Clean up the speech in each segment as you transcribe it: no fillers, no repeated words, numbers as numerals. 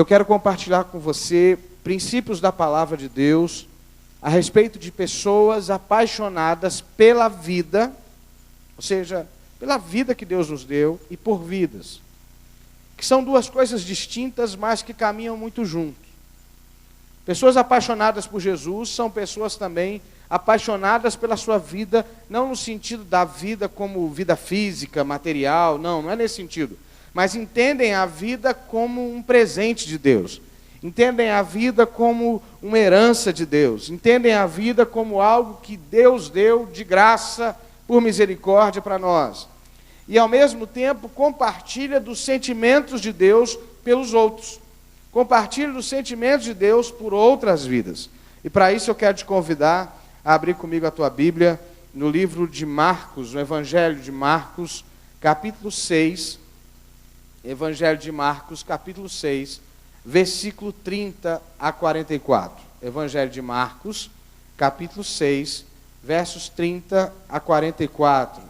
eu quero compartilhar com você princípios da palavra de Deus a respeito de pessoas apaixonadas pela vida, ou seja, pela vida que Deus nos deu e por vidas, que são duas coisas distintas, mas que caminham muito juntos. Pessoas apaixonadas por Jesus são pessoas também apaixonadas pela sua vida, não no sentido da vida como vida física, material, não é nesse sentido, mas entendem a vida como um presente de Deus, entendem a vida como uma herança de Deus, entendem a vida como algo que Deus deu de graça, por misericórdia para nós. E ao mesmo tempo compartilha dos sentimentos de Deus pelos outros. Compartilha dos sentimentos de Deus por outras vidas. E para isso eu quero te convidar a abrir comigo a tua Bíblia no livro de Marcos, no Evangelho de Marcos, capítulo 6. Evangelho de Marcos, capítulo 6, versículo 30 a 44. Evangelho de Marcos, capítulo 6, versos 30 a 44.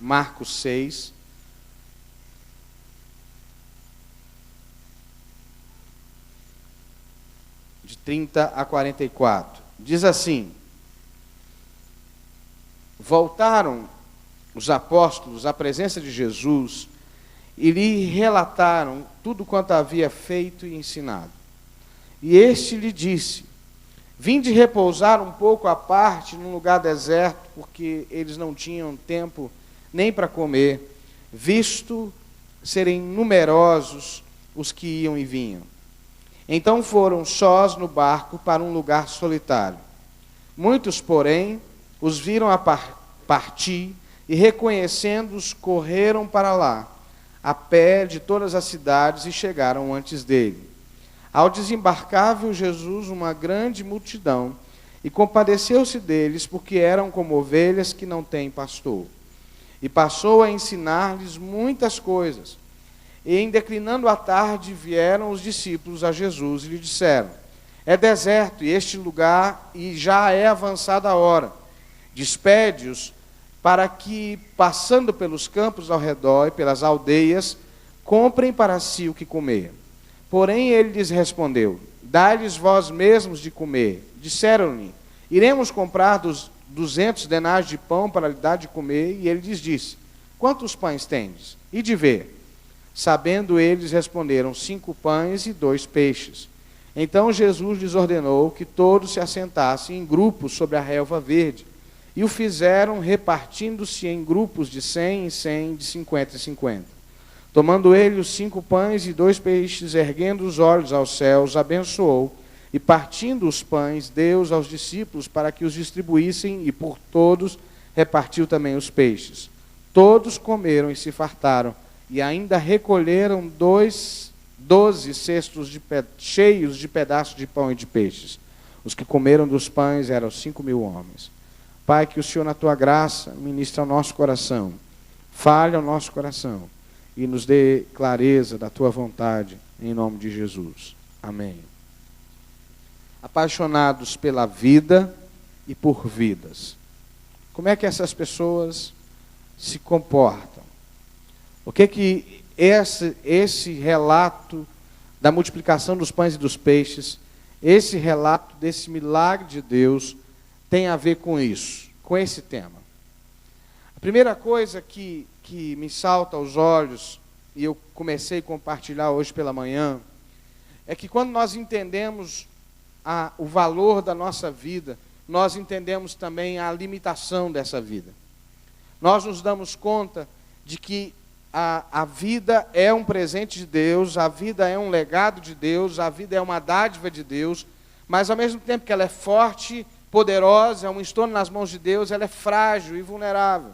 Marcos 6, de 30 a 44. Diz assim: voltaram os apóstolos à presença de Jesus e lhe relataram tudo quanto havia feito e ensinado. E este lhe disse: vinde repousar um pouco à parte num lugar deserto, porque eles não tinham tempo nem para comer, visto serem numerosos os que iam e vinham. Então foram sós no barco para um lugar solitário. Muitos, porém, os viram a partir e, reconhecendo-os, correram para lá, a pé de todas as cidades, e chegaram antes dele. Ao desembarcar, viu Jesus uma grande multidão e compadeceu-se deles, porque eram como ovelhas que não têm pastor. E passou a ensinar-lhes muitas coisas. E em declinando a tarde, vieram os discípulos a Jesus e lhe disseram: é deserto e este lugar, e já é avançada a hora. Despede-os para que, passando pelos campos ao redor e pelas aldeias, comprem para si o que comer. Porém ele lhes respondeu: dai-lhes vós mesmos de comer. Disseram-lhe: iremos comprar 200 denários de pão para lhe dar de comer. E ele lhes disse: quantos pães tendes? E de ver. Sabendo eles, responderam: 5 pães e 2 peixes. Então Jesus lhes ordenou que todos se assentassem em grupos sobre a relva verde. E o fizeram, repartindo-se em grupos de 100 em 100, de 50 em 50. Tomando ele os 5 pães e 2 peixes, erguendo os olhos aos céus, abençoou, e partindo os pães, deu-os aos discípulos para que os distribuíssem, e por todos repartiu também os peixes. Todos comeram e se fartaram, e ainda recolheram 12 cestos cheios de pedaços de pão e de peixes. Os que comeram dos pães eram 5.000 homens. Pai, que o Senhor, na tua graça, ministre ao nosso coração, fale ao nosso coração e nos dê clareza da tua vontade, em nome de Jesus. Amém. Apaixonados pela vida e por vidas. Como é que essas pessoas se comportam? O que esse relato da multiplicação dos pães e dos peixes, esse relato desse milagre de Deus, tem a ver com isso, com esse tema? A primeira coisa que me salta aos olhos, e eu comecei a compartilhar hoje pela manhã, é que quando nós entendemos o valor da nossa vida, nós entendemos também a limitação dessa vida. Nós nos damos conta de que a vida é um presente de Deus, a vida é um legado de Deus, a vida é uma dádiva de Deus, mas ao mesmo tempo que ela é forte, poderosa, é um estorno nas mãos de Deus, ela é frágil e vulnerável.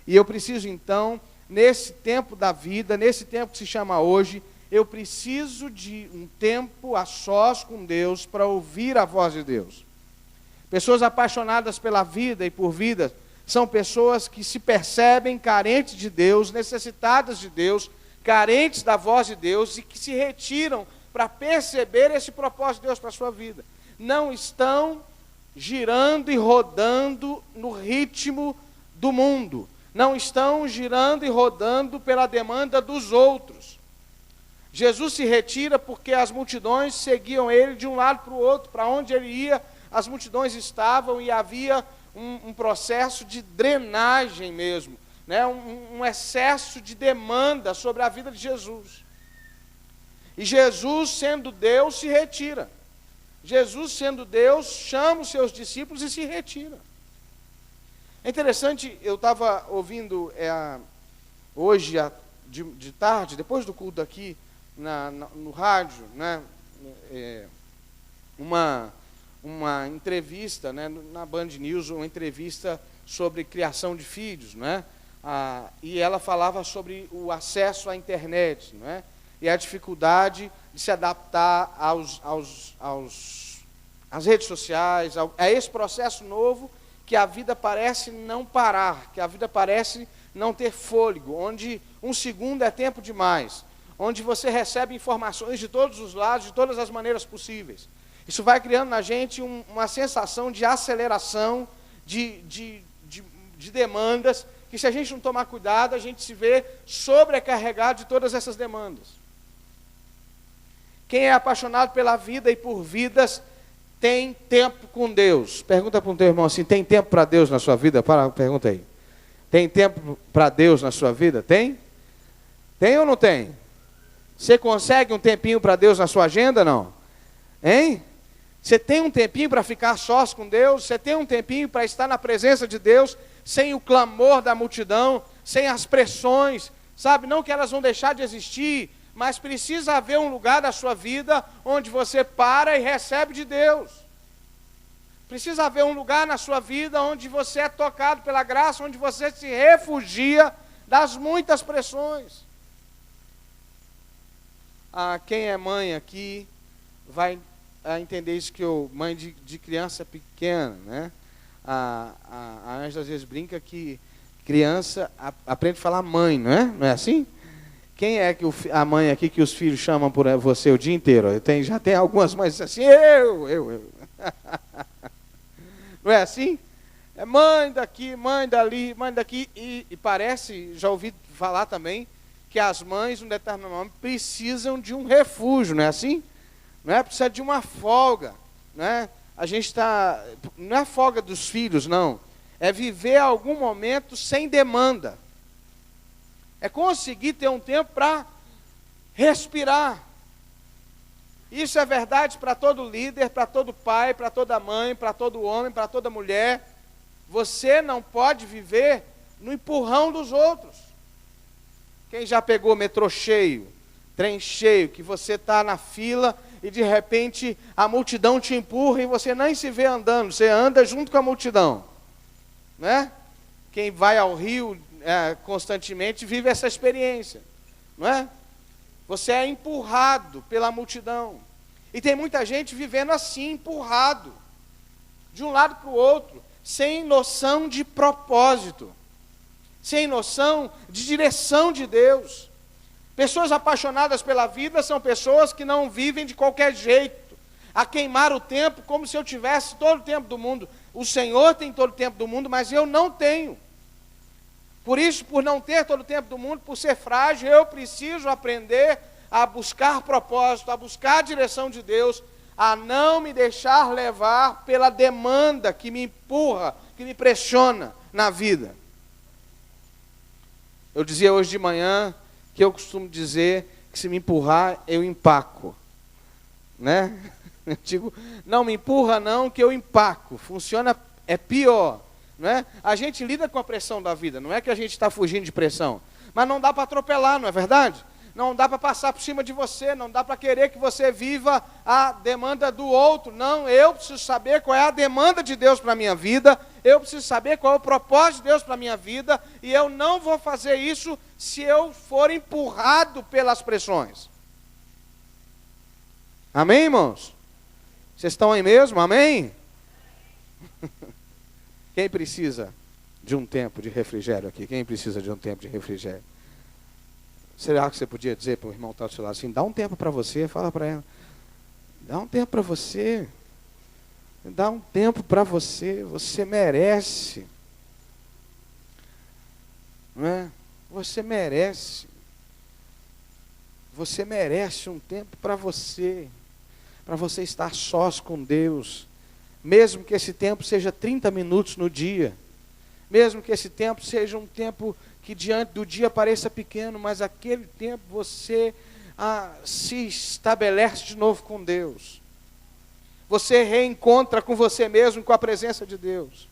E eu preciso então, nesse tempo da vida, nesse tempo que se chama hoje, eu preciso de um tempo a sós com Deus para ouvir a voz de Deus. Pessoas apaixonadas pela vida e por vida são pessoas que se percebem carentes de Deus, necessitadas de Deus, carentes da voz de Deus e que se retiram para perceber esse propósito de Deus para a sua vida. Não estão girando e rodando no ritmo do mundo. não estão girando e rodando pela demanda dos outros. Jesus se retira porque as multidões seguiam ele de um lado para o outro. Para onde ele ia, as multidões estavam, e havia um processo de drenagem mesmo, né? Um excesso de demanda sobre a vida de Jesus. E Jesus, sendo Deus, se retira. Jesus, sendo Deus, chama os seus discípulos e se retira. É interessante, eu estava ouvindo hoje de tarde, depois do culto aqui, no rádio, né, uma entrevista, né, na Band News, uma entrevista sobre criação de filhos, né, e ela falava sobre o acesso à internet, né, e a dificuldade de se adaptar às redes sociais, a esse processo novo que a vida parece não parar, que a vida parece não ter fôlego, onde um segundo é tempo demais, onde você recebe informações de todos os lados, de todas as maneiras possíveis. Isso vai criando na gente uma sensação de aceleração, de demandas, que se a gente não tomar cuidado, a gente se vê sobrecarregado de todas essas demandas. Quem é apaixonado pela vida e por vidas, tem tempo com Deus. Pergunta para o teu irmão assim, tem tempo para Deus na sua vida? Pergunta aí. Tem tempo para Deus na sua vida? Tem? Tem ou não tem? Você consegue um tempinho para Deus na sua agenda, não? Hein? Você tem um tempinho para ficar sós com Deus? Você tem um tempinho para estar na presença de Deus, sem o clamor da multidão, sem as pressões, sabe? Não que elas vão deixar de existir, mas precisa haver um lugar da sua vida onde você para e recebe de Deus. Precisa haver um lugar na sua vida onde você é tocado pela graça, onde você se refugia das muitas pressões. Quem é mãe aqui vai entender isso, que mãe de criança pequena, né? A Ângela às vezes brinca que criança aprende a falar mãe, não é? Não é assim? Quem é que a mãe aqui que os filhos chamam por você o dia inteiro? Já tem algumas mães assim, eu. Não é assim? É mãe daqui, mãe dali, mãe daqui. E parece, já ouvi falar também, que as mães, num determinado momento, precisam de um refúgio, não é assim? Não é? Precisa de uma folga, não é? A gente está... Não é folga dos filhos, não. É viver algum momento sem demanda. É conseguir ter um tempo para respirar. Isso é verdade para todo líder, para todo pai, para toda mãe, para todo homem, para toda mulher. Você não pode viver no empurrão dos outros. Quem já pegou metrô cheio, trem cheio, que você está na fila e de repente a multidão te empurra e você nem se vê andando, você anda junto com a multidão, né? Quem vai ao Rio constantemente vive essa experiência, não é? Você é empurrado pela multidão. E tem muita gente vivendo assim, empurrado, de um lado para o outro, sem noção de propósito, sem noção de direção de Deus. Pessoas apaixonadas pela vida são pessoas que não vivem de qualquer jeito, a queimar o tempo como se eu tivesse todo o tempo do mundo. O Senhor tem todo o tempo do mundo, mas eu não tenho. Por isso, por não ter todo o tempo do mundo, por ser frágil, eu preciso aprender a buscar propósito, a buscar a direção de Deus, a não me deixar levar pela demanda que me empurra, que me pressiona na vida. Eu dizia hoje de manhã que eu costumo dizer que se me empurrar, eu empaco, né? Eu digo, não me empurra não, que eu empaco. Funciona, é pior, não é? A gente lida com a pressão da vida, não é que a gente está fugindo de pressão, mas não dá para atropelar, não é verdade? Não dá para passar por cima de você, não dá para querer que você viva a demanda do outro. Não, eu preciso saber qual é a demanda de Deus para a minha vida, eu preciso saber qual é o propósito de Deus para a minha vida, e eu não vou fazer isso se eu for empurrado pelas pressões. Amém, irmãos? Vocês estão aí mesmo? Amém? Quem precisa de um tempo de refrigério aqui? Quem precisa de um tempo de refrigério? Será que você podia dizer para o irmão que está do seu lado assim, dá um tempo para você, fala para ela, dá um tempo para você, dá um tempo para você, você merece. não é? Você merece. Você merece um tempo para você estar sós com Deus. Mesmo que esse tempo seja 30 minutos no dia. Mesmo que esse tempo seja um tempo que diante do dia pareça pequeno, mas aquele tempo você se estabelece de novo com Deus. Você reencontra com você mesmo, com a presença de Deus.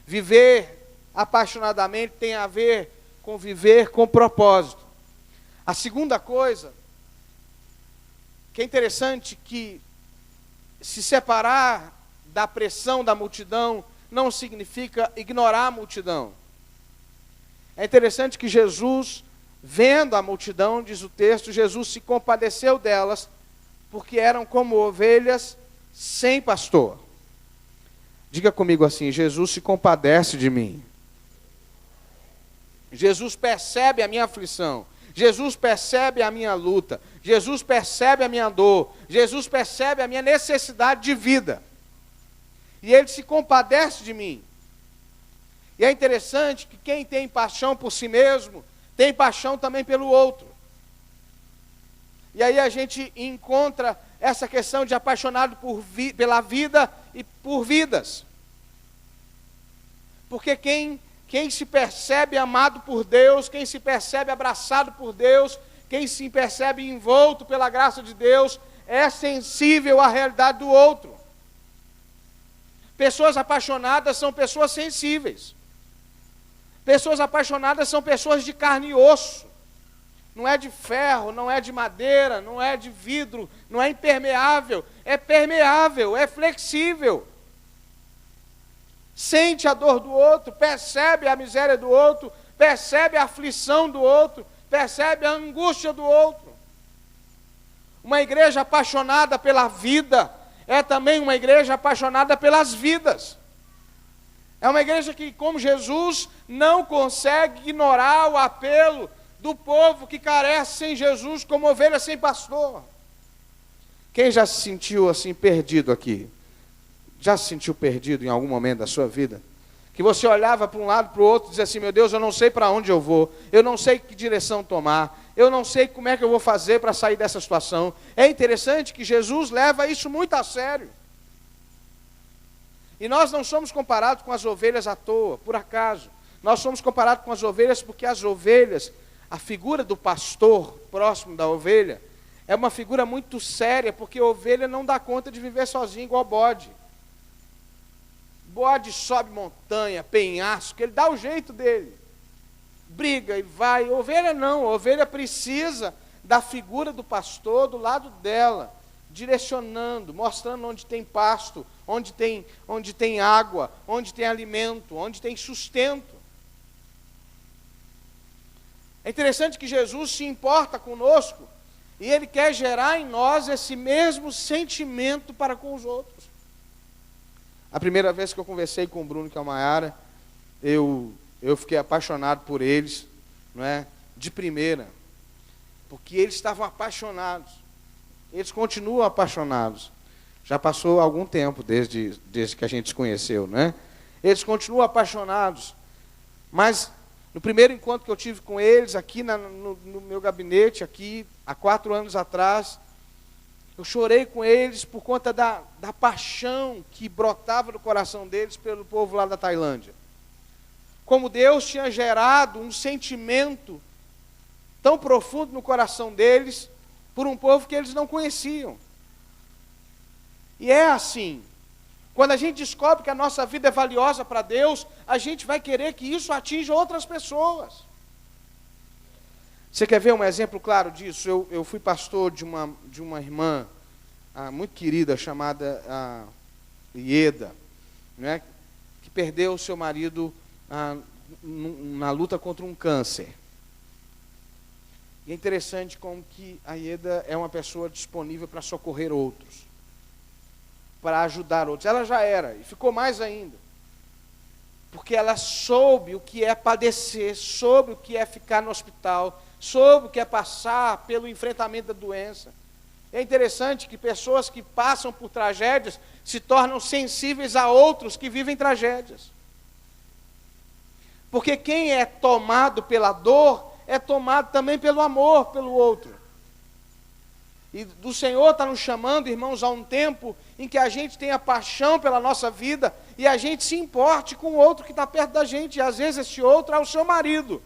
Viver apaixonadamente tem a ver com viver com propósito. A segunda coisa, que é interessante, que se separar da pressão da multidão não significa ignorar a multidão. É interessante que Jesus, vendo a multidão, diz o texto, Jesus se compadeceu delas, porque eram como ovelhas sem pastor. Diga comigo assim: Jesus se compadece de mim. Jesus percebe a minha aflição. Jesus percebe a minha luta. Jesus percebe a minha dor. Jesus percebe a minha necessidade de vida. E Ele se compadece de mim. E é interessante que quem tem paixão por si mesmo, tem paixão também pelo outro. E aí a gente encontra essa questão de apaixonado pela vida e por vidas. Porque quem se percebe amado por Deus, quem se percebe abraçado por Deus, quem se percebe envolto pela graça de Deus, é sensível à realidade do outro. Pessoas apaixonadas são pessoas sensíveis. Pessoas apaixonadas são pessoas de carne e osso. Não é de ferro, não é de madeira, não é de vidro, não é impermeável, é permeável, é flexível. Sente a dor do outro, percebe a miséria do outro, percebe a aflição do outro, percebe a angústia do outro. Uma igreja apaixonada pela vida é também uma igreja apaixonada pelas vidas. É uma igreja que, como Jesus, não consegue ignorar o apelo do povo que carece sem Jesus, como ovelha sem pastor. Quem já se sentiu assim perdido aqui? Já se sentiu perdido em algum momento da sua vida? Que você olhava para um lado, para o outro e dizia assim: meu Deus, eu não sei para onde eu vou, eu não sei que direção tomar, eu não sei como é que eu vou fazer para sair dessa situação. É interessante que Jesus leva isso muito a sério. E nós não somos comparados com as ovelhas à toa, por acaso. Nós somos comparados com as ovelhas porque as ovelhas, a figura do pastor próximo da ovelha, é uma figura muito séria, porque a ovelha não dá conta de viver sozinha igual bode. Bode sobe montanha, penhasco, ele dá o jeito dele. Briga e vai. Ovelha não, a ovelha precisa da figura do pastor do lado dela, direcionando, mostrando onde tem pasto, onde tem água, onde tem alimento, onde tem sustento. É interessante que Jesus se importa conosco e Ele quer gerar em nós esse mesmo sentimento para com os outros. A primeira vez que eu conversei com o Bruno e com a Maiara, eu fiquei apaixonado por eles, não é? De primeira, porque eles estavam apaixonados. Eles continuam apaixonados. Já passou algum tempo desde que a gente se conheceu, né? Eles continuam apaixonados. Mas no primeiro encontro que eu tive com eles, aqui no meu gabinete, aqui, há 4 anos atrás, eu chorei com eles por conta da paixão que brotava do coração deles pelo povo lá da Tailândia. Como Deus tinha gerado um sentimento tão profundo no coração deles por um povo que eles não conheciam. E é assim, quando a gente descobre que a nossa vida é valiosa para Deus, a gente vai querer que isso atinja outras pessoas. Você quer ver um exemplo claro disso? Eu fui pastor de uma irmã muito querida, chamada Ieda, né, que perdeu o seu marido na luta contra um câncer. E é interessante como que a Ieda é uma pessoa disponível para socorrer outros, para ajudar outros. Ela já era, e ficou mais ainda. Porque ela soube o que é padecer, soube o que é ficar no hospital, soube o que é passar pelo enfrentamento da doença. É interessante que pessoas que passam por tragédias se tornam sensíveis a outros que vivem tragédias. Porque quem é tomado pela dor, é tomado também pelo amor pelo outro. E do Senhor está nos chamando, irmãos, a um tempo em que a gente tenha paixão pela nossa vida e a gente se importe com o outro que está perto da gente. E às vezes esse outro é o seu marido.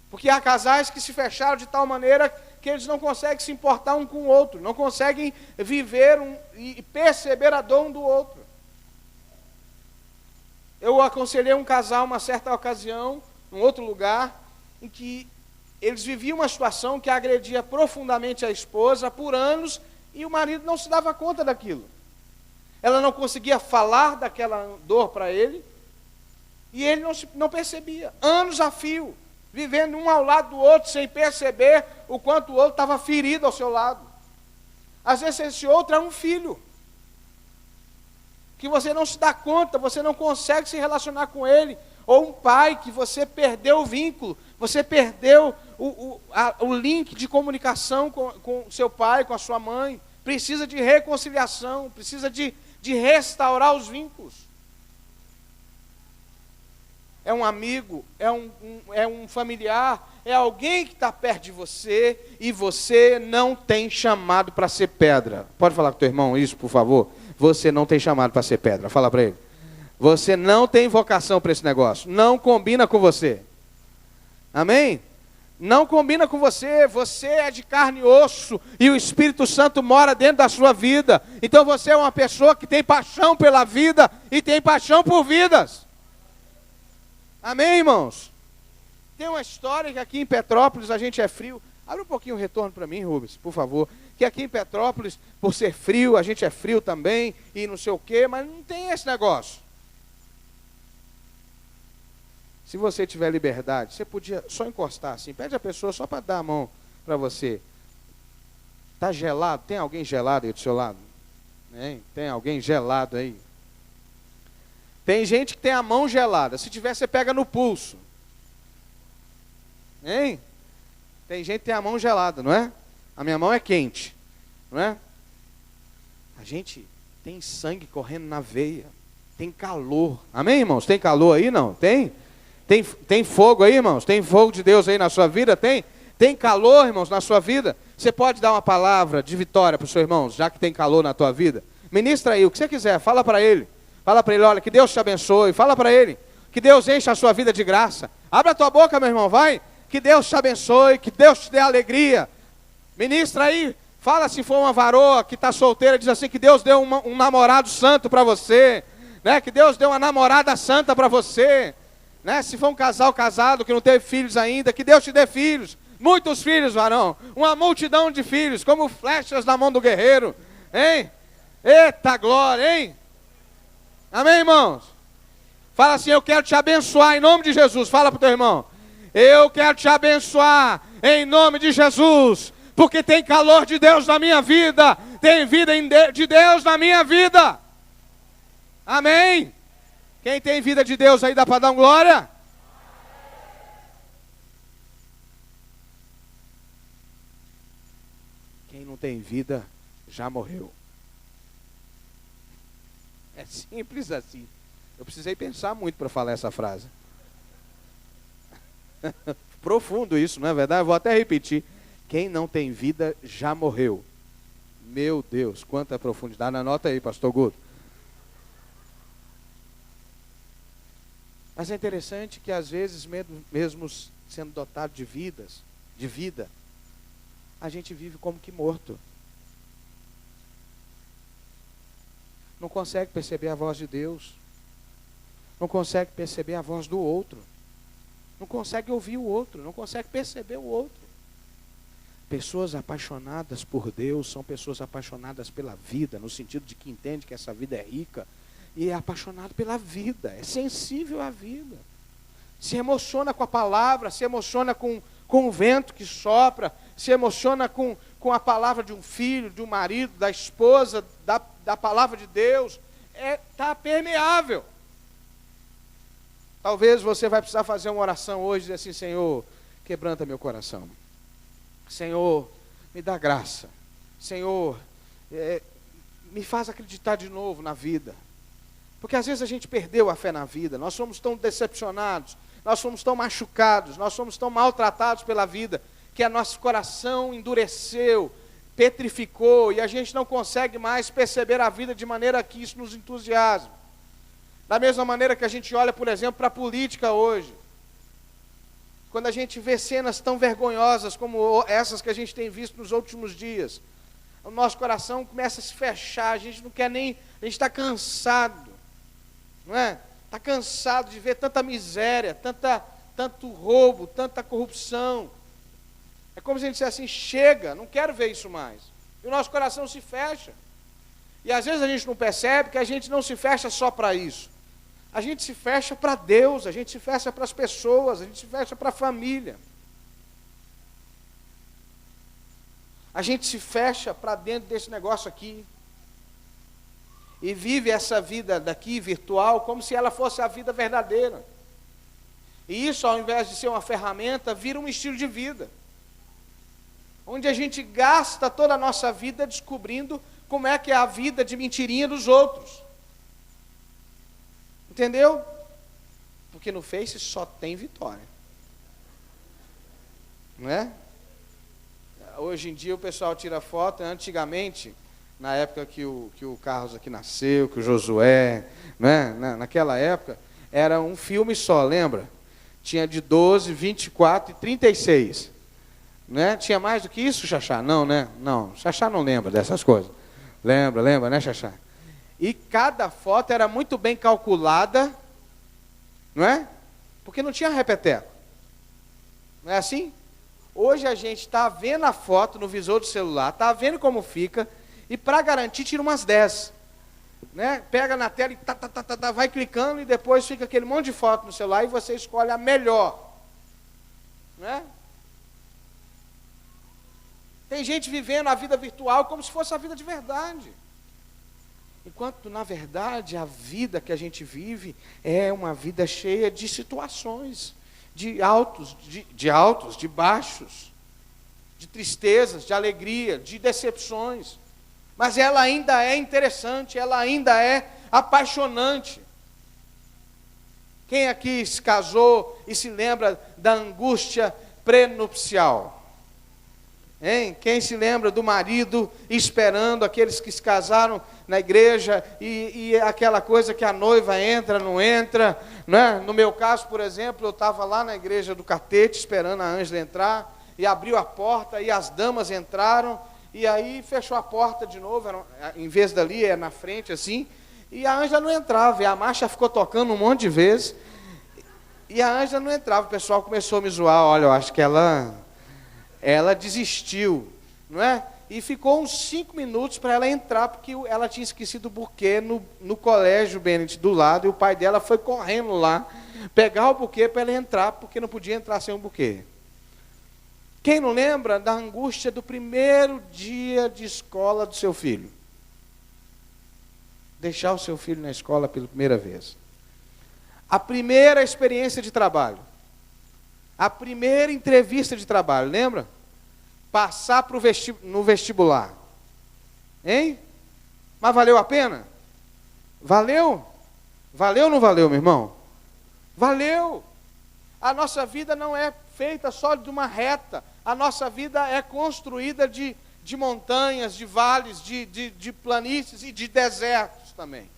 Porque há casais que se fecharam de tal maneira que eles não conseguem se importar um com o outro, não conseguem viver e perceber a dor um do outro. Eu aconselhei um casal uma certa ocasião, em outro lugar, em que eles viviam uma situação que agredia profundamente a esposa por anos e o marido não se dava conta daquilo. Ela não conseguia falar daquela dor para ele e ele não percebia. Anos a fio, vivendo um ao lado do outro sem perceber o quanto o outro estava ferido ao seu lado. Às vezes esse outro é um filho que você não se dá conta, você não consegue se relacionar com ele, ou um pai que você perdeu o vínculo, você perdeu o link de comunicação com seu pai, com a sua mãe, precisa de reconciliação, precisa de restaurar os vínculos. É um amigo, é um familiar, é alguém que está perto de você e você não tem chamado para ser pedra. Pode falar com o teu irmão isso, por favor? Você não tem chamado para ser pedra. Fala para ele. Você não tem vocação para esse negócio. Não combina com você. Amém? Não combina com você. Você é de carne e osso e o Espírito Santo mora dentro da sua vida. Então você é uma pessoa que tem paixão pela vida e tem paixão por vidas. Amém, irmãos? Tem uma história que aqui em Petrópolis a gente é frio. Abre um pouquinho o retorno para mim, Rubens, por favor. Que aqui em Petrópolis, por ser frio, a gente é frio também, e não sei o quê, mas não tem esse negócio. Se você tiver liberdade, você podia só encostar assim, pede a pessoa só para dar a mão para você. Está gelado? Tem alguém gelado aí do seu lado? Tem alguém gelado aí? Tem gente que tem a mão gelada. Se tiver, você pega no pulso. Hein? Tem gente que tem a mão gelada, não é? A minha mão é quente, não é? A gente tem sangue correndo na veia. Tem calor. Amém, irmãos? Tem calor aí, não? Tem? Tem fogo aí, irmãos? Tem fogo de Deus aí na sua vida? Tem calor, irmãos, na sua vida? Você pode dar uma palavra de vitória para os seus irmãos, já que tem calor na tua vida? Ministra aí o que você quiser, fala para ele. Fala para ele, olha, que Deus te abençoe. Fala para ele, que Deus encha a sua vida de graça. Abre a tua boca, meu irmão, vai. Que Deus te abençoe, que Deus te dê alegria. Ministra aí, fala se for uma varoa que está solteira, diz assim, que Deus deu um namorado santo para você. Né? Que Deus deu uma namorada santa para você. Né? Se for um casal casado que não teve filhos ainda, que Deus te dê filhos. Muitos filhos, varão. Uma multidão de filhos, como flechas na mão do guerreiro. Hein? Eita glória, hein? Amém, irmãos? Fala assim, eu quero te abençoar em nome de Jesus. Fala para o teu irmão. Eu quero te abençoar em nome de Jesus. Porque tem calor de Deus na minha vida. Tem vida de Deus na minha vida. Amém? Quem tem vida de Deus aí dá para dar um glória? Quem não tem vida já morreu. É simples assim. Eu precisei pensar muito para falar essa frase. Profundo isso, não é verdade? Eu vou até repetir. Quem não tem vida já morreu. Meu Deus, quanta profundidade. Anota aí, pastor Guto. Mas é interessante que às vezes, mesmo sendo dotado de vida, a gente vive como que morto. Não consegue perceber a voz de Deus. Não consegue perceber a voz do outro. Não consegue ouvir o outro. Não consegue perceber o outro. Pessoas apaixonadas por Deus são pessoas apaixonadas pela vida, no sentido de que entende que essa vida é rica e é apaixonado pela vida, é sensível à vida. Se emociona com a palavra, se emociona com o vento que sopra, se emociona com a palavra de um filho, de um marido, da esposa, da palavra de Deus. Está permeável. Talvez você vai precisar fazer uma oração hoje e dizer assim, Senhor, quebranta meu coração. Senhor, me dá graça. Senhor, me faz acreditar de novo na vida. Porque às vezes a gente perdeu a fé na vida, nós somos tão decepcionados, nós somos tão machucados, nós somos tão maltratados pela vida, que a nosso coração endureceu, petrificou, e a gente não consegue mais perceber a vida de maneira que isso nos entusiasme. Da mesma maneira que a gente olha, por exemplo, para a política hoje. Quando a gente vê cenas tão vergonhosas como essas que a gente tem visto nos últimos dias, o nosso coração começa a se fechar, a gente não quer nem, a gente está cansado, não é? Está cansado de ver tanta miséria, tanto roubo, tanta corrupção. É como se a gente dissesse assim, chega, não quero ver isso mais. E o nosso coração se fecha. E às vezes a gente não percebe que a gente não se fecha só para isso. A gente se fecha para Deus, a gente se fecha para as pessoas, a gente se fecha para a família. A gente se fecha para dentro desse negócio aqui. E vive essa vida daqui, virtual, como se ela fosse a vida verdadeira. E isso, ao invés de ser uma ferramenta, vira um estilo de vida. Onde a gente gasta toda a nossa vida descobrindo como é que é a vida de mentirinha dos outros. Entendeu? Porque no Face só tem vitória. Não é? Hoje em dia o pessoal tira foto, antigamente, na época que o Carlos aqui nasceu, que o Josué, né? Naquela época, era um filme só, lembra? Tinha de 12, 24 e 36. Né? Tinha mais do que isso, Xaxá? Não, né? Não, Xaxá não lembra dessas coisas. Lembra, né, Xaxá? E cada foto era muito bem calculada, não é? Porque não tinha repeteco. Não é assim? Hoje a gente está vendo a foto no visor do celular, está vendo como fica, e para garantir tira umas 10. Né? Pega na tela e vai clicando, e depois fica aquele monte de foto no celular, e você escolhe a melhor. Não é? Tem gente vivendo a vida virtual como se fosse a vida de verdade. Enquanto, na verdade, a vida que a gente vive é uma vida cheia de situações, de altos, de baixos, de tristezas, de alegria, de decepções. Mas ela ainda é interessante, ela ainda é apaixonante. Quem aqui se casou e se lembra da angústia prenupcial? Hein? Quem se lembra do marido esperando aqueles que se casaram na igreja e aquela coisa que a noiva entra, não entra, né? No meu caso, por exemplo, eu estava lá na igreja do Catete esperando a Ângela entrar, e abriu a porta e as damas entraram, e aí fechou a porta de novo, em vez dali, é na frente assim, e a Ângela não entrava, e a marcha ficou tocando um monte de vezes, e a Ângela não entrava. O pessoal começou a me zoar, olha, eu acho que ela desistiu, não é? E ficou uns 5 minutos para ela entrar, porque ela tinha esquecido o buquê no colégio Bennett do lado, e o pai dela foi correndo lá, pegar o buquê para ela entrar, porque não podia entrar sem o buquê. Quem não lembra da angústia do primeiro dia de escola do seu filho? Deixar o seu filho na escola pela primeira vez. A primeira experiência de trabalho. A primeira entrevista de trabalho, lembra? Passar no vestibular. Hein? Mas valeu a pena? Valeu? Valeu ou não valeu, meu irmão? Valeu! A nossa vida não é feita só de uma reta. A nossa vida é construída de montanhas, de vales, de planícies e de desertos também.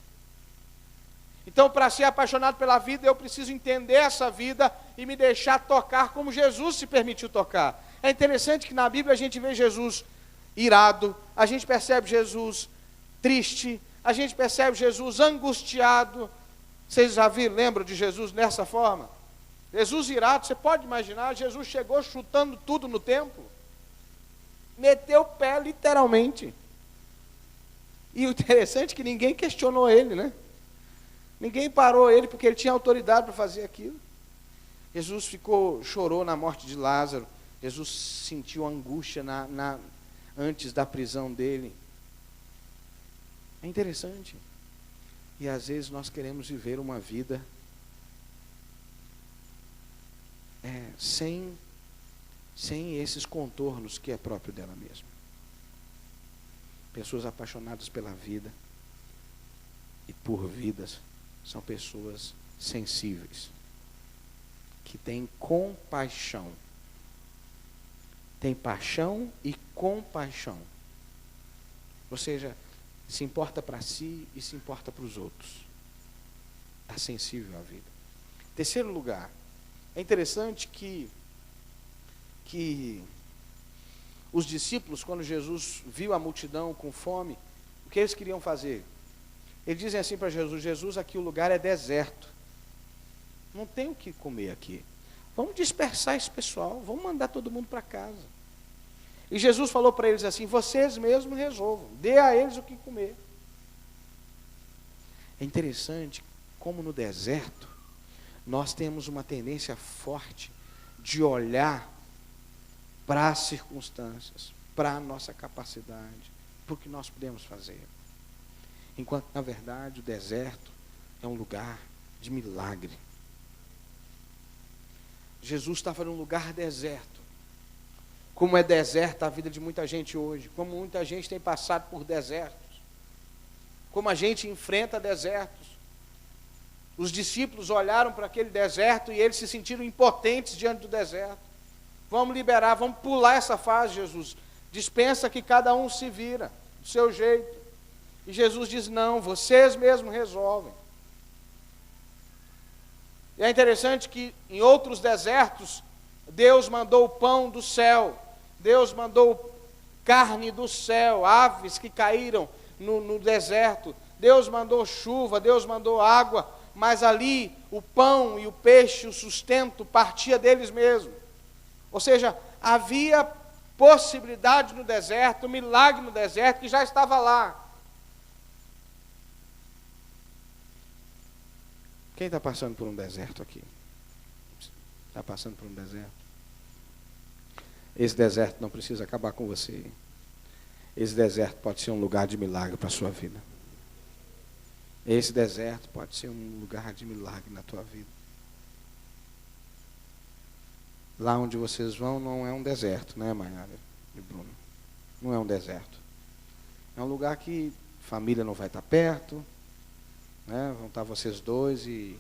Então, para ser apaixonado pela vida, eu preciso entender essa vida e me deixar tocar como Jesus se permitiu tocar. É interessante que na Bíblia a gente vê Jesus irado, a gente percebe Jesus triste, a gente percebe Jesus angustiado. Vocês já viram, lembram de Jesus nessa forma? Jesus irado, você pode imaginar, Jesus chegou chutando tudo no templo, meteu o pé literalmente. E o interessante é que ninguém questionou ele, né? Ninguém parou ele, porque ele tinha autoridade para fazer aquilo. Jesus chorou na morte de Lázaro. Jesus sentiu angústia antes da prisão dele. É interessante. E às vezes nós queremos viver uma vida sem esses contornos que é próprio dela mesma. Pessoas apaixonadas pela vida e por vidas são pessoas sensíveis, que têm compaixão. Tem paixão e compaixão. Ou seja, se importa para si e se importa para os outros. Está sensível à vida. Terceiro lugar, é interessante que os discípulos, quando Jesus viu a multidão com fome, o que eles queriam fazer? Eles dizem assim para Jesus: Jesus, aqui o lugar é deserto, não tem o que comer aqui, vamos dispersar esse pessoal, vamos mandar todo mundo para casa. E Jesus falou para eles assim: vocês mesmos resolvam, dê a eles o que comer. É interessante como no deserto nós temos uma tendência forte de olhar para as circunstâncias, para a nossa capacidade, para o que nós podemos fazer. Enquanto, na verdade, o deserto é um lugar de milagre. Jesus estava num lugar deserto. Como é deserta a vida de muita gente hoje, como muita gente tem passado por desertos, como a gente enfrenta desertos. Os discípulos olharam para aquele deserto e eles se sentiram impotentes diante do deserto. Vamos liberar, vamos pular essa fase, Jesus. Dispensa que cada um se vira do seu jeito. E Jesus diz: não, vocês mesmos resolvem. E é interessante que em outros desertos, Deus mandou o pão do céu, Deus mandou carne do céu, aves que caíram no deserto, Deus mandou chuva, Deus mandou água, mas ali o pão e o peixe, o sustento, partia deles mesmos. Ou seja, havia possibilidade no deserto, milagre no deserto que já estava lá. Quem está passando por um deserto aqui? Está passando por um deserto? Esse deserto não precisa acabar com você. Esse deserto pode ser um lugar de milagre para a sua vida. Esse deserto pode ser um lugar de milagre na tua vida. Lá onde vocês vão não é um deserto, né, Maiara e Bruno? Não é um deserto. É um lugar que família não vai estar perto, né? Vão estar vocês dois e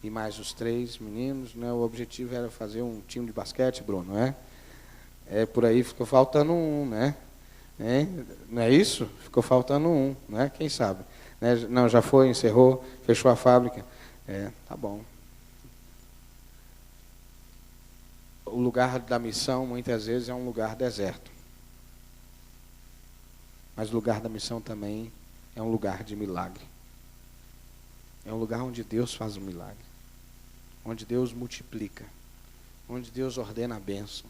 mais os 3 meninos, né? O objetivo era fazer um time de basquete, Bruno, não é? Por aí ficou faltando um, né? Não é isso? Ficou faltando um, né? Quem sabe? Né? Não, já foi, encerrou, fechou a fábrica. Tá bom. O lugar da missão, muitas vezes, é um lugar deserto. Mas o lugar da missão também é um lugar de milagre. É um lugar onde Deus faz um milagre. Onde Deus multiplica. Onde Deus ordena a bênção.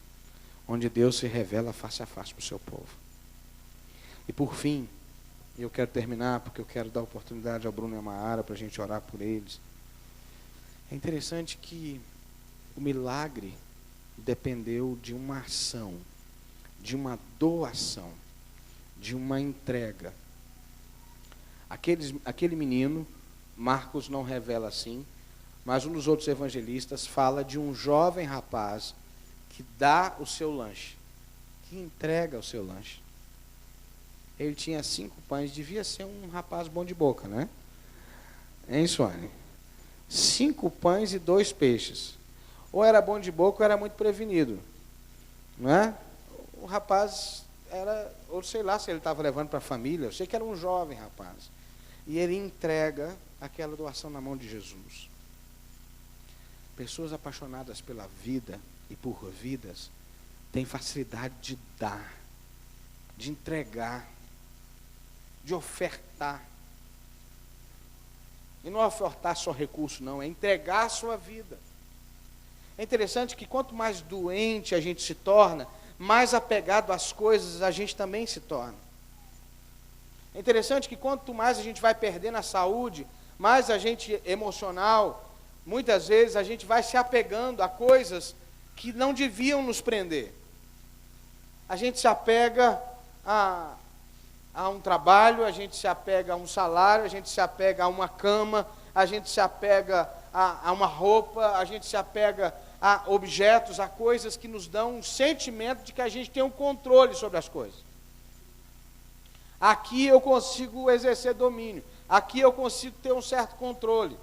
Onde Deus se revela face a face para o seu povo. E por fim, eu quero terminar, porque eu quero dar oportunidade ao Bruno e a Maara para a gente orar por eles. É interessante que o milagre dependeu de uma ação, de uma doação, de uma entrega. Aquele menino, Marcos não revela assim, mas um dos outros evangelistas fala de um jovem rapaz que dá o seu lanche, que entrega o seu lanche. Ele tinha 5 pães, devia ser um rapaz bom de boca, né? Hein, Suane? 5 pães e 2 peixes. Ou era bom de boca ou era muito prevenido, não é? O rapaz era, ou sei lá se ele estava levando para a família, eu sei que era um jovem rapaz. E ele entrega aquela doação na mão de Jesus. Pessoas apaixonadas pela vida e por vidas têm facilidade de dar, de entregar, de ofertar. E não é ofertar só recurso, não, é entregar a sua vida. É interessante que quanto mais doente a gente se torna, mais apegado às coisas a gente também se torna. É interessante que quanto mais a gente vai perdendo a saúde, mais a gente emocional, muitas vezes a gente vai se apegando a coisas que não deviam nos prender. A gente se apega a um trabalho, a gente se apega a um salário, a gente se apega a uma cama, a gente se apega a uma roupa, a gente se apega a objetos, a coisas que nos dão um sentimento de que a gente tem um controle sobre as coisas. Aqui eu consigo exercer domínio. aqui eu consigo ter um certo controle.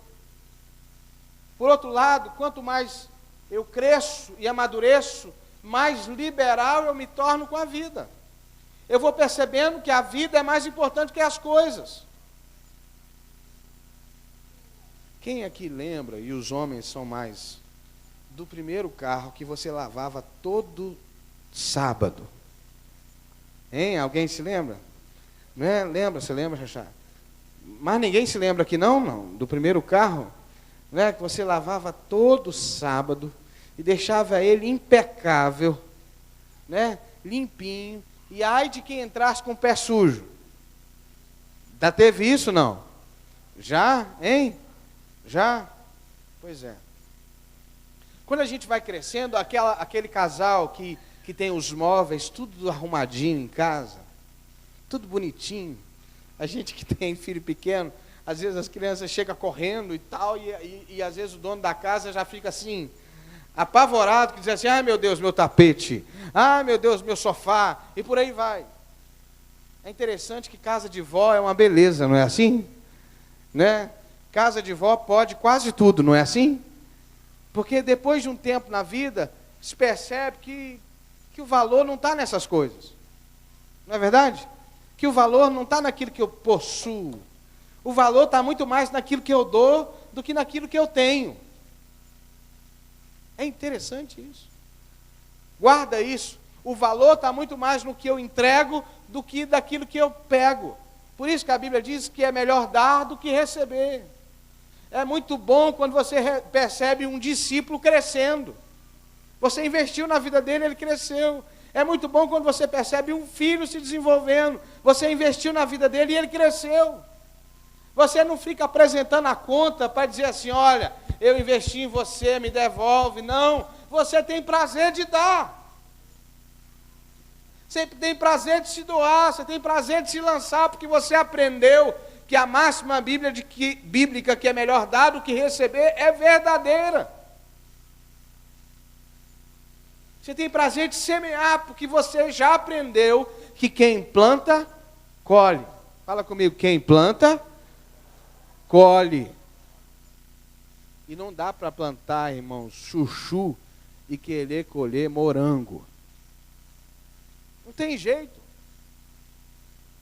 Por outro lado, quanto mais eu cresço e amadureço, mais liberal eu me torno com a vida. Eu vou percebendo que a vida é mais importante que as coisas. Quem aqui lembra, e os homens são mais, do primeiro carro que você lavava todo sábado? Hein? Alguém se lembra? Não é? Lembra? Você lembra, Xaxá? Mas ninguém se lembra aqui não, do primeiro carro, né? Que você lavava todo sábado e deixava ele impecável, né? Limpinho, e ai de quem entrasse com o pé sujo. Já teve isso, não? Já, hein? Já? Pois é. Quando a gente vai crescendo, aquele casal que tem os móveis tudo arrumadinho em casa, tudo bonitinho. A gente que tem filho pequeno, às vezes as crianças chegam correndo e tal, e às vezes o dono da casa já fica assim, apavorado, que diz assim, ai meu Deus, meu tapete, ai meu Deus, meu sofá, e por aí vai. É interessante que casa de vó é uma beleza, não é assim? Né? Casa de vó pode quase tudo, não é assim? Porque depois de um tempo na vida, se percebe que o valor não está nessas coisas. Não é verdade? Que o valor não está naquilo que eu possuo. O valor está muito mais naquilo que eu dou do que naquilo que eu tenho. É interessante isso. Guarda isso. O valor está muito mais no que eu entrego do que daquilo que eu pego. Por isso que a Bíblia diz que é melhor dar do que receber. É muito bom quando você percebe um discípulo crescendo. Você investiu na vida dele, ele cresceu. É muito bom quando você percebe um filho se desenvolvendo. Você investiu na vida dele e ele cresceu. Você não fica apresentando a conta para dizer assim, olha, eu investi em você, me devolve. Não, você tem prazer de dar. Você tem prazer de se doar, você tem prazer de se lançar, porque você aprendeu que a máxima bíblica que é melhor dar do que receber é verdadeira. Você tem prazer de semear, porque você já aprendeu que quem planta, colhe. Fala comigo, quem planta, colhe. E não dá para plantar, irmãos, chuchu e querer colher morango. Não tem jeito.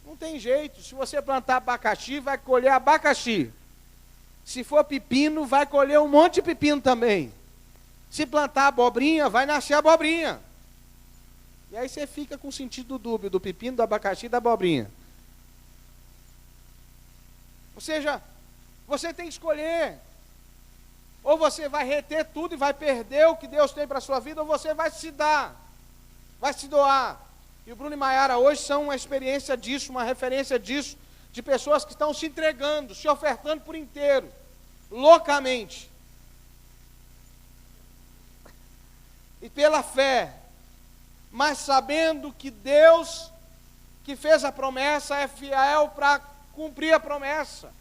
Não tem jeito. Se você plantar abacaxi, vai colher abacaxi. Se for pepino, vai colher um monte de pepino também. Se plantar abobrinha, vai nascer abobrinha. E aí você fica com o sentido dúbio do pepino, do abacaxi e da abobrinha. Ou seja, você tem que escolher. Ou você vai reter tudo e vai perder o que Deus tem para a sua vida, ou você vai se dar, vai se doar. E o Bruno e Maiara hoje são uma experiência disso, uma referência disso, de pessoas que estão se entregando, se ofertando por inteiro, loucamente. E pela fé, mas sabendo que Deus, que fez a promessa, é fiel para cumprir a promessa.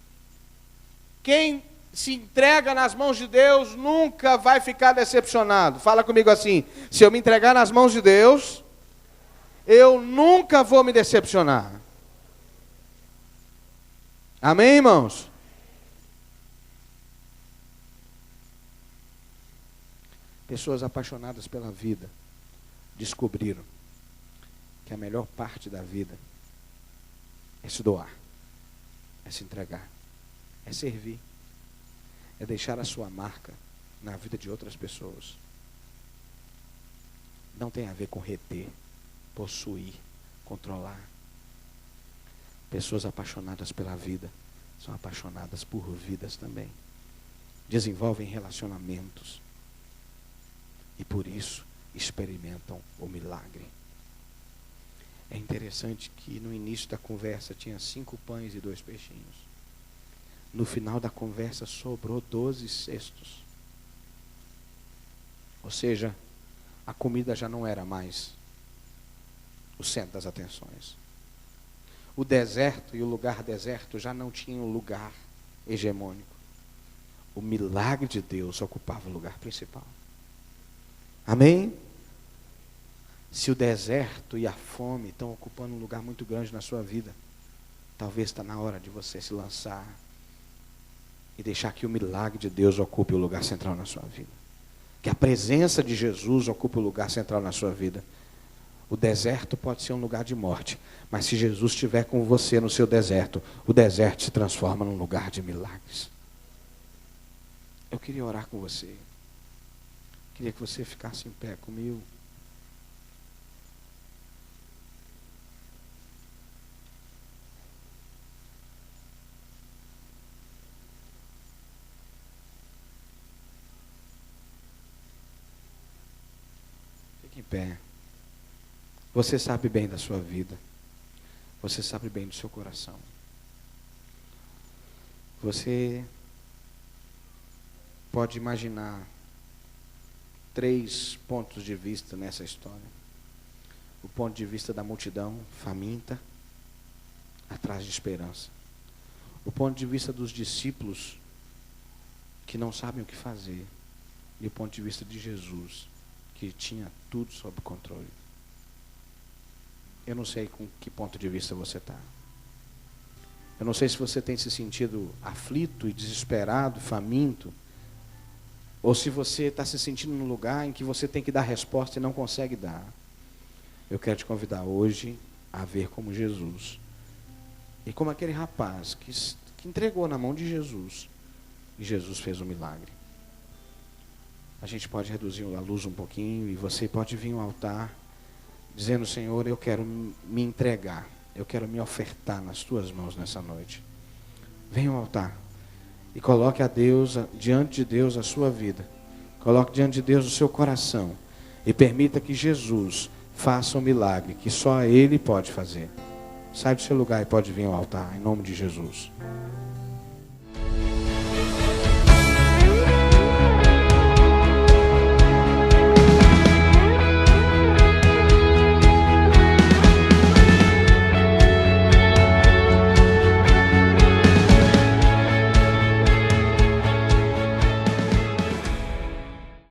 Quem se entrega nas mãos de Deus nunca vai ficar decepcionado. Fala comigo assim, se eu me entregar nas mãos de Deus, eu nunca vou me decepcionar. Amém, irmãos? Pessoas apaixonadas pela vida descobriram que a melhor parte da vida é se doar, é se entregar, é servir, é deixar a sua marca na vida de outras pessoas. Não tem a ver com reter, possuir, controlar. Pessoas apaixonadas pela vida são apaixonadas por vidas também. Desenvolvem relacionamentos. E por isso experimentam o milagre. É interessante que no início da conversa tinha 5 pães e 2 peixinhos. No final da conversa sobrou 12 cestos. Ou seja, a comida já não era mais o centro das atenções. O deserto e o lugar deserto já não tinham lugar hegemônico. O milagre de Deus ocupava o lugar principal. Amém? Se o deserto e a fome estão ocupando um lugar muito grande na sua vida, talvez está na hora de você se lançar e deixar que o milagre de Deus ocupe o lugar central na sua vida. Que a presença de Jesus ocupe o lugar central na sua vida. O deserto pode ser um lugar de morte, mas se Jesus estiver com você no seu deserto, o deserto se transforma num lugar de milagres. Eu queria orar com você. Queria que você ficasse em pé comigo. Fique em pé. Você sabe bem da sua vida. Você sabe bem do seu coração. Você pode imaginar 3 pontos de vista nessa história. O ponto de vista da multidão faminta, atrás de esperança. O ponto de vista dos discípulos que não sabem o que fazer. E o ponto de vista de Jesus, que tinha tudo sob controle. Eu não sei com que ponto de vista você está. Eu não sei se você tem se sentido aflito e desesperado, faminto, ou se você está se sentindo num lugar em que você tem que dar resposta e não consegue dar. Eu quero te convidar hoje a ver como Jesus. E como aquele rapaz que entregou na mão de Jesus. E Jesus fez um milagre. A gente pode reduzir a luz um pouquinho e você pode vir ao altar dizendo: Senhor, eu quero me entregar, eu quero me ofertar nas tuas mãos nessa noite. Venha ao altar e coloque a Deus, diante de Deus a sua vida. Coloque diante de Deus o seu coração e permita que Jesus faça um milagre que só Ele pode fazer. Sai do seu lugar e pode vir ao altar, em nome de Jesus.